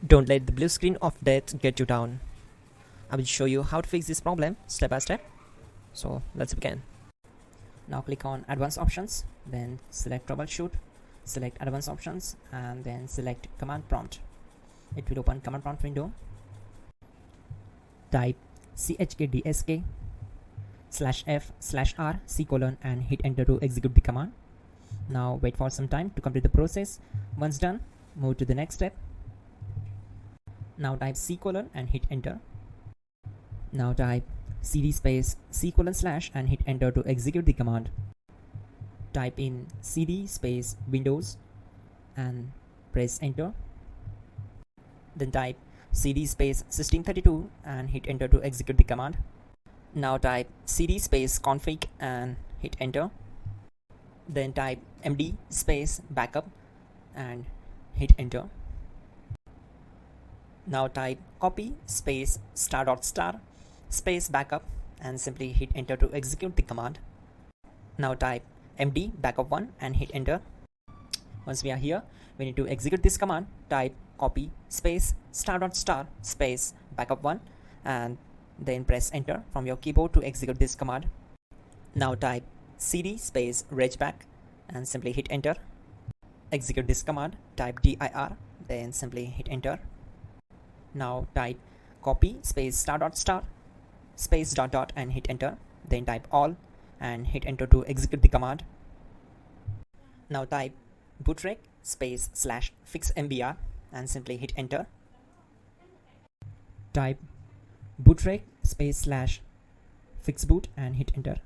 Don't let the blue screen of death get you down. I will show you how to fix this problem step by step. So let's begin. Now click on Advanced Options, then select Troubleshoot, select Advanced Options, and then select Command Prompt. It will open Command Prompt window. Type chkdsk /f/r c:, and hit enter to execute the command. Now wait for some time to complete the process. Once done, move to the next step. Now type c:, and hit enter. Now type cd space c:/ and hit enter to execute the command. Type in cd space Windows and press enter. Then type cd space system32 and hit enter to execute the command. Now type cd space config and hit enter. Then type md space backup and hit enter. Now type copy space ** space backup and simply hit enter to execute the command. Now type md backup1 and hit enter. Once we are here, we need to execute this command. Type copy space ** space backup1 and then press enter from your keyboard to execute this command. Now type cd space regback and simply hit enter. Execute this command. Type dir, then simply hit enter. Now type copy space ** space ... and hit enter. Then type all and hit enter to execute the command. Now type bootrec space /fixmbr and simply hit enter. Type bootrec space /fixboot and hit enter.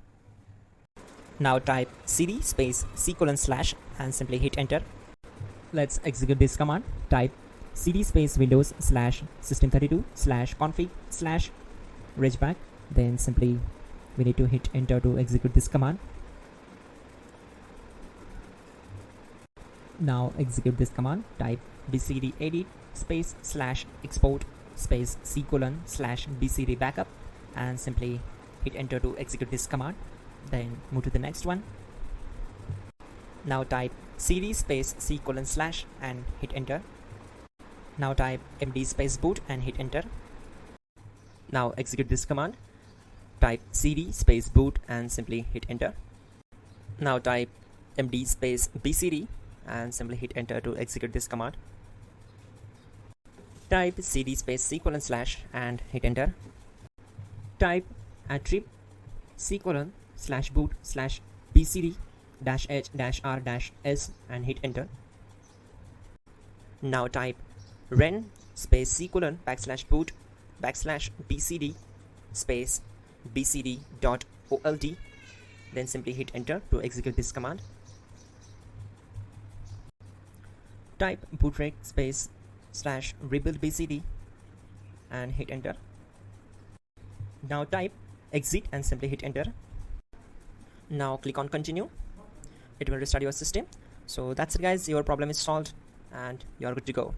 Now type cd space c:/ and simply hit enter. Let's execute this command. Type cd space Windows /system32 /config /regback. Then simply we need to hit enter to execute this command. Now execute this command. Type bcd edit space /export space c:/ bcd backup and simply hit enter to execute this command. Then move to the next one. Now type cd space c:/ and hit enter. Now type md space boot and hit enter. Now execute this command. Type cd space boot and simply hit enter. Now type md space bcd and simply hit enter to execute this command. Type cd space c:/ and hit enter. Type attrib c:/boot /bcd -h-r-s and hit enter. Now type ren space c:/boot /bcd space bcd.old. Then simply hit enter to execute this command. Type bootrec space /rebuild bcd and hit enter. Now type exit and simply hit enter. Now click on continue. It will restart your system. So that's it guys, your problem is solved and you are good to go.